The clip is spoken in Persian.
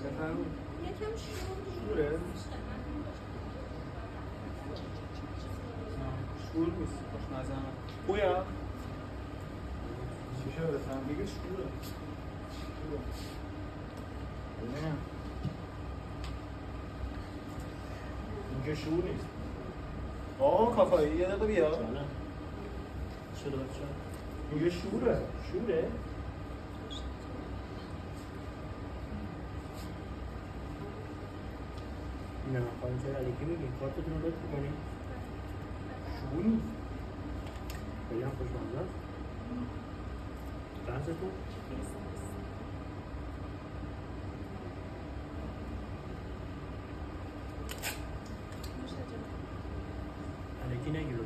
بفرمایید. یکم شوره؟ شور نیست خوشمزه هم خویا؟ چی شده بفهم دیگه شوره ببینم اینجا شور نیست کافایی یه دقیقه بیا چرا اینجا شوره نه خواهیم چرا علیکی بگیم کارتتون رو لطف کنیم شور نیست خیلی هم خوشمزه است درستون علیکی نگیرو